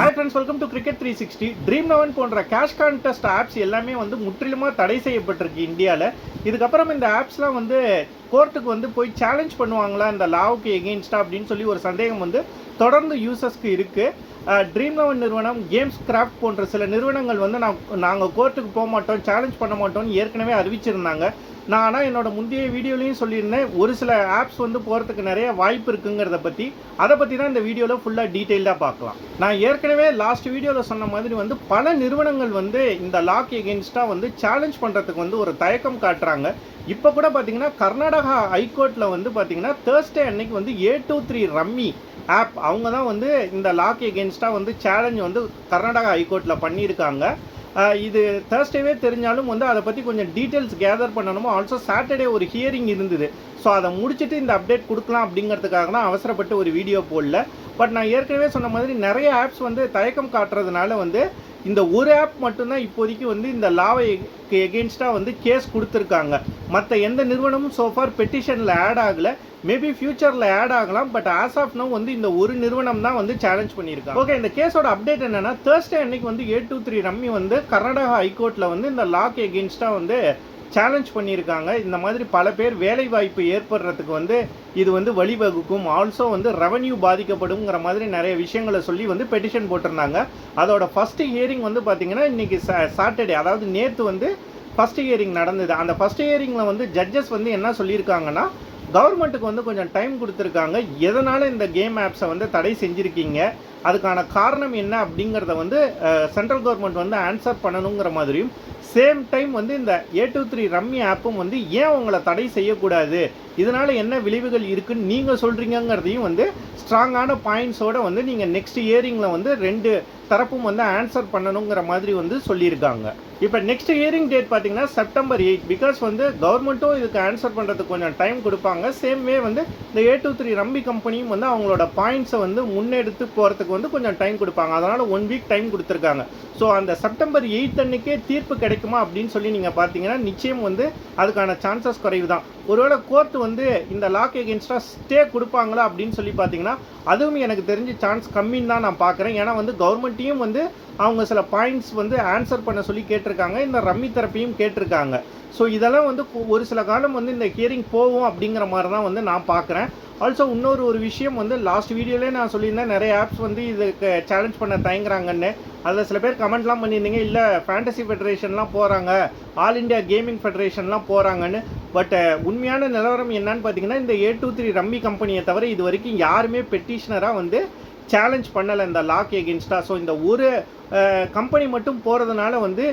Hi friends, welcome to Cricket 360. Dream11 போன்ற cash contest apps எல்லாமே வந்து முற்றிலுமா தடை செய்யப்பட்டிருக்கு இந்தியாவில். இதுக்கப்புறம் இந்த ஆப்ஸ்லாம் வந்து கோர்ட்டுக்கு வந்து போய் சேலஞ்ச் பண்ணுவாங்களா இந்த லாவுக்கு எகெயின்ஸ்டா அப்படின்னு சொல்லி ஒரு சந்தேகம் வந்து தொடர்ந்து யூசர்ஸ்க்கு இருக்குது. Dream11 நிறுவனம், கேம்ஸ் கிராஃப்ட் போன்ற சில நிறுவனங்கள் வந்து நாங்கள் கோர்ட்டுக்கு போக மாட்டோம், சேலஞ்ச் பண்ண மாட்டோம்னு ஏற்கனவே அறிவிச்சிருந்தாங்க. நான் ஆனால் என்னோட முந்தைய வீடியோலையும் சொல்லியிருந்தேன், ஒரு சில ஆப்ஸ் வந்து போகிறதுக்கு நிறைய வாய்ப்பு இருக்குங்கிறத பற்றி. அதை பற்றி தான் இந்த வீடியோவில் ஃபுல்லாக டீட்டெயில்டாக பார்க்கலாம். நான் ஏற்கனவே லாஸ்ட் வீடியோவில் சொன்ன மாதிரி வந்து பல நிறுவனங்கள் வந்து இந்த லாக் எகெயின்ஸ்டாக வந்து சேலஞ்ச் பண்ணுறதுக்கு வந்து ஒரு தயக்கம் காட்டுறாங்க. இப்போ கூட பார்த்தீங்கன்னா கர்நாடகா ஹைகோர்ட்டில் வந்து பார்த்தீங்கன்னா தேர்ஸ்டே அன்னைக்கு வந்து A23 ரம்மி ஆப் அவங்க தான் வந்து இந்த லாக் எகெயின்ஸ்டாக வந்து சேலஞ்ச் வந்து கர்நாடகா ஹைகோர்ட்டில் பண்ணியிருக்காங்க. இது தேர்ஸ்டேவே தெரிஞ்சாலும் வந்து அதை பற்றி கொஞ்சம் டீட்டெயில்ஸ் கேதர் பண்ணணுமோ. ஆல்சோ சாட்டர்டே ஒரு ஹியரிங் இருந்தது. ஸோ அதை முடிச்சுட்டு இந்த அப்டேட் கொடுக்கலாம் அப்படிங்கிறதுக்காக தான் அவசரப்பட்டு ஒரு வீடியோ போடல. பட் நான் ஏற்கனவே சொன்ன மாதிரி நிறைய ஆப்ஸ் வந்து தயக்கம் காட்டுறதுனால வந்து இந்த ஒரு ஆப் மட்டும்தான் இப்போதைக்கு வந்து இந்த லாவை எகெயின்ஸ்டாக வந்து கேஸ் கொடுத்துருக்காங்க. மற்ற எந்த நிறுவனமும் சோஃபார் பெட்டிஷனில் ஆட் ஆகலை. மேபி ஃபியூச்சரில் ஆட் ஆகலாம். பட் ஆஸ் ஆஃப் நோ வந்து இந்த ஒரு நிறுவனம் தான் வந்து சேலஞ்ச் பண்ணியிருக்காங்க. ஓகே, இந்த கேஸோட அப்டேட் என்னன்னா, தேர்ஸ்டே அன்னைக்கு வந்து A23 ரம்மி வந்து கர்நாடகா ஹைகோர்ட்டில் வந்து இந்த லாக் எகெயின்ஸ்டாக வந்து சேலஞ்ச் பண்ணியிருக்காங்க. இந்த மாதிரி பல பேர் வேலை வாய்ப்பு ஏற்படுறதுக்கு வந்து இது வந்து வழிவகுக்கும், ஆல்சோ வந்து ரெவன்யூ பாதிக்கப்படுங்கிற மாதிரி நிறைய விஷயங்களை சொல்லி வந்து பெட்டிஷன் போட்டிருந்தாங்க. அதோட ஃபஸ்ட்டு ஹியரிங் வந்து பார்த்திங்கன்னா இன்றைக்கி சாட்டர்டே, அதாவது நேற்று வந்து ஃபஸ்ட்டு ஹியரிங் நடந்தது. அந்த ஃபஸ்ட்டு ஹியரிங்கில் வந்து ஜட்ஜஸ் வந்து என்ன சொல்லியிருக்காங்கன்னா, கவர்மெண்ட்டுக்கு வந்து கொஞ்சம் டைம் கொடுத்துருக்காங்க. எதனால் இந்த கேம் ஆப்ஸை வந்து தடை செஞ்சுருக்கீங்க, அதுக்கான காரணம் என்ன அப்படிங்கிறத வந்து சென்ட்ரல் கவர்மெண்ட் வந்து ஆன்சர் பண்ணணுங்கிற மாதிரியும், சேம் டைம் வந்து இந்த A23 ரம்மி ஆப்பும் வந்து ஏன் உங்களை தடை செய்யக்கூடாது, இதனால் என்ன விளைவுகள் இருக்குன்னு நீங்கள் சொல்கிறீங்கிறதையும் வந்து ஸ்ட்ராங்கான பாயிண்ட்ஸோடு வந்து நீங்கள் நெக்ஸ்ட் ஹியரிங்கில் வந்து ரெண்டு தரப்பும் வந்து ஆன்சர் பண்ணணுங்கிற மாதிரி வந்து சொல்லியிருக்காங்க. இப்போ நெக்ஸ்ட் ஹியரிங் டேட் பார்த்தீங்கன்னா September 8. பிகாஸ் வந்து கவர்மெண்ட்டும் இதுக்கு ஆன்சர் பண்ணுறதுக்கு கொஞ்சம் டைம் கொடுப்பாங்க. சேம் வே வந்து இந்த A23 ரம்மி கம்பெனியும் வந்து அவங்களோட பாயிண்ட்ஸை வந்து முன்னெடுத்து போகிறதுக்கு வந்து கொஞ்சம் டைம் கொடுப்பாங்க. அதனால் 1 வீக் டைம் கொடுத்துருக்காங்க. ஸோ அந்த September 8 அன்னைக்கே தீர்ப்பு கிடைக்குமா அப்படின்னு சொல்லி நீங்கள் பார்த்தீங்கன்னா நிச்சயம் வந்து அதுக்கான சான்சஸ் குறைவு தான். ஒருவேளை கோர்ட் வந்து இந்த லாக் எகெயின்ஸ்டாக ஸ்டே கொடுப்பாங்களா அப்படின்னு சொல்லி பார்த்தீங்கன்னா அதுவும் எனக்கு தெரிஞ்ச சான்ஸ் கம்மின்னு தான் நான் பார்க்குறேன். ஏன்னா வந்து கவர்மெண்ட்டையும் வந்து அவங்க சில பாயிண்ட்ஸ் வந்து ஆன்சர் பண்ண சொல்லி கேட்டிருக்காங்க, இந்த ரம்மி தரப்பையும் கேட்டிருக்காங்க. ஸோ இதெல்லாம் வந்து ஒரு சில காலம் வந்து இந்த ஹியரிங் போகும் அப்படிங்கிற மாதிரி தான் வந்து நான் பார்க்குறேன். ஆல்சோ இன்னொரு விஷயம் வந்து லாஸ்ட் வீடியோலேயே நான் சொல்லியிருந்தேன், நிறைய ஆப்ஸ் வந்து இதுக்கு சேலஞ்ச் பண்ண தயங்குறாங்கன்னு. அதில் சில பேர் கமெண்ட்லாம் பண்ணியிருந்தீங்க, இல்லை ஃபேண்டசி ஃபெடரேஷன்லாம் போகிறாங்க, ஆல் இண்டியா கேமிங் ஃபெடரேஷன்லாம் போகிறாங்கன்னு. பட் உண்மையான நிலவரம் என்னன்னு பார்த்தீங்கன்னா, இந்த A23 ரம்மி கம்பெனியை தவிர இது வரைக்கும் யாருமே பெட்டிஷனராக வந்து சேலஞ்ச் பண்ணலை இந்த லாக் எகெயின்ஸ்டாக. ஸோ இந்த ஒரு கம்பெனி மட்டும் போகிறதுனால வந்து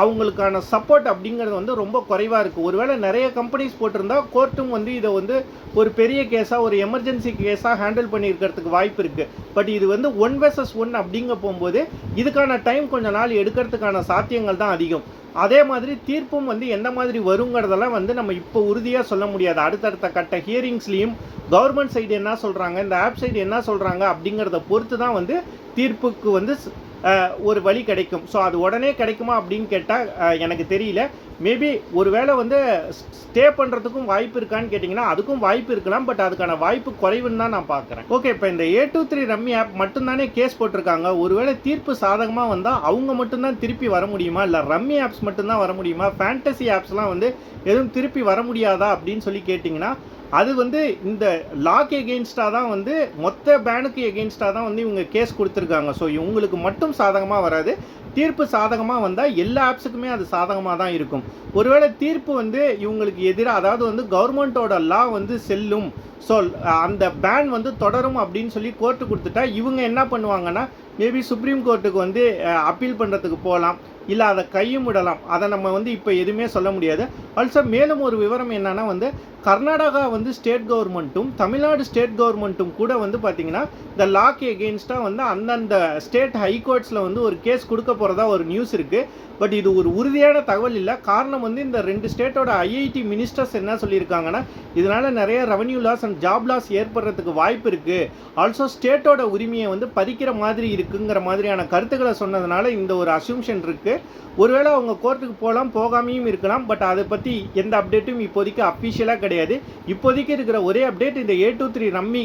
அவங்களுக்கான சப்போர்ட் அப்படிங்கிறது வந்து ரொம்ப குறைவாக இருக்குது. ஒருவேளை நிறைய கம்பெனிஸ் போட்டிருந்தா கோர்ட்டும் வந்து இதை வந்து ஒரு பெரிய கேஸாக, ஒரு எமர்ஜென்சி கேஸாக ஹேண்டில் பண்ணியிருக்கிறதுக்கு வாய்ப்பு இருக்குது. பட் இது வந்து 1 vs 1 அப்படிங்க போகும்போது இதுக்கான டைம் கொஞ்சம் நாள் எடுக்கிறதுக்கான சாத்தியங்கள் தான் அதிகம். அதே மாதிரி தீர்ப்பும் வந்து எந்த மாதிரி வருங்கிறதெல்லாம் வந்து நம்ம இப்போ உறுதியாக சொல்ல முடியாது. அடுத்தடுத்த கட்ட ஹியரிங்ஸ்லேயும் கவர்மெண்ட் சைடு என்ன சொல்கிறாங்க, இந்த ஆப் சைடு என்ன சொல்கிறாங்க அப்படிங்கிறத பொறுத்து தான் வந்து தீர்ப்புக்கு வந்து ஒரு வழி கிடைக்கும். ஸோ அது உடனே கிடைக்குமா அப்படின்னு கேட்டால் எனக்கு தெரியல. மேபி ஒரு வேளை வந்து ஸ்டே பண்ணுறதுக்கும் வாய்ப்பு இருக்கான்னு கேட்டிங்கன்னா அதுக்கும் வாய்ப்பு இருக்கலாம். பட் அதுக்கான வாய்ப்பு குறைவுன்னு தான் நான் பார்க்குறேன். ஓகே, இப்போ இந்த A23 ரம்மி ஆப் மட்டும்தானே கேஸ் போட்டிருக்காங்க. ஒருவேளை தீர்ப்பு சாதகமாக வந்தால் அவங்க மட்டும்தான் திருப்பி வர முடியுமா, இல்லை ரம்மி ஆப்ஸ் மட்டும்தான் வர முடியுமா, ஃபேண்டசி ஆப்ஸ்லாம் வந்து எதுவும் திருப்பி வர முடியாதா அப்படின்னு சொல்லி கேட்டிங்கன்னா அது வந்து இந்த லாக் எகெயின்ஸ்டாக தான் வந்து மொத்த பேனுக்கு எகெயின்ஸ்டாக தான் வந்து இவங்க கேஸ் கொடுத்துருக்காங்க. ஸோ இவங்களுக்கு மட்டும் சாதகமாக வராது. தீர்ப்பு சாதகமாக வந்தால் எல்லா ஆப்ஸுக்குமே அது சாதகமாக தான் இருக்கும். ஒருவேளை தீர்ப்பு வந்து இவங்களுக்கு எதிராக, அதாவது வந்து கவர்மெண்ட்டோட லா வந்து செல்லும், ஸோ அந்த பேன் வந்து தொடரும் அப்படின்னு சொல்லி கோர்ட்டு கொடுத்துட்டா இவங்க என்ன பண்ணுவாங்கன்னா மேபி சுப்ரீம் கோர்ட்டுக்கு வந்து அப்பீல் பண்ணுறதுக்கு போகலாம், இல்லை அதை கையும் விடலாம். அதை நம்ம வந்து இப்போ எதுவுமே சொல்ல முடியாது. ஆல்சோ மேலும் ஒரு விவரம் என்னன்னா வந்து கர்நாடகா வந்து ஸ்டேட் கவர்மெண்ட்டும் தமிழ்நாடு ஸ்டேட் கவர்மெண்ட்டும் கூட வந்து பார்த்திங்கன்னா இந்த லாக் எகெயின்ஸ்டாக வந்து அந்தந்த ஸ்டேட் ஹைகோர்ட்ஸில் வந்து ஒரு கேஸ் கொடுக்க போகிறதா ஒரு நியூஸ் இருக்குது. பட் இது ஒரு உறுதியான தகவல் இல்லை. காரணம் வந்து இந்த 2 ஸ்டேட்டோட IIT மினிஸ்டர்ஸ் என்ன சொல்லியிருக்காங்கன்னா, இதனால் நிறைய revenue loss and job loss ஏற்படுறதுக்கு வாய்ப்பு இருக்குது, ஆல்சோ ஸ்டேட்டோட உரிமையை வந்து பறிக்கிற மாதிரி இருக்குங்கிற மாதிரியான கருத்துக்களை சொன்னதுனால இந்த ஒரு அசம்ஷன் இருக்குது. ஒருவேளை அவங்க கோர்ட்டுக்கு போகலாம், போகாமையும் இருக்கலாம். பட் அதை பற்றி பற்றி எந்த அப்டேட்டும் இப்போதைக்கு அஃபிஷியலாக கிடையாது. இப்போதைக்கு இருக்கிற ஒரே அப்டேட் இந்த A23 ரம்மி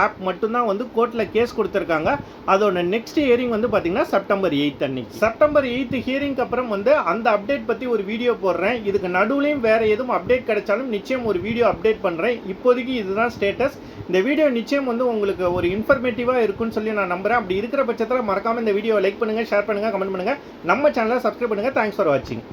ஆப் மட்டும்தான் வந்து கோர்ட்டில் கேஸ் கொடுத்துருக்காங்க. அதோட நெக்ஸ்ட் ஹியரிங் வந்து பார்த்தீங்கன்னா செப்டம்பர் 8 அன்னைக்கு. செப்டம்பர் 8 ஹியரிங்க்கு அப்புறம் வந்து அந்த அப்டேட் பற்றி ஒரு வீடியோ போடுறேன். இதுக்கு நடுவுலையும் வேறு எதுவும் அப்டேட் கிடைச்சாலும் நிச்சயம் ஒரு வீடியோ அப்டேட் பண்ணுறேன். இப்போதைக்கு இதுதான் ஸ்டேட்டஸ். இந்த வீடியோ நிச்சயம் வந்து உங்களுக்கு ஒரு இன்ஃபர்மேட்டிவாக இருக்குன்னு சொல்லி நான் நம்புகிறேன். அப்படி இருக்கிற பட்சத்தில் மறக்காமல் இந்த வீடியோவை லைக் பண்ணுங்கள், ஷேர் பண்ணுங்கள், கமெண்ட் பண்ணுங்கள், நம்ம சேனலை சப்ஸ்கிரைப் பண்ணுங்கள். தேங்க்ஸ் ஃபார் வாட்சிங்.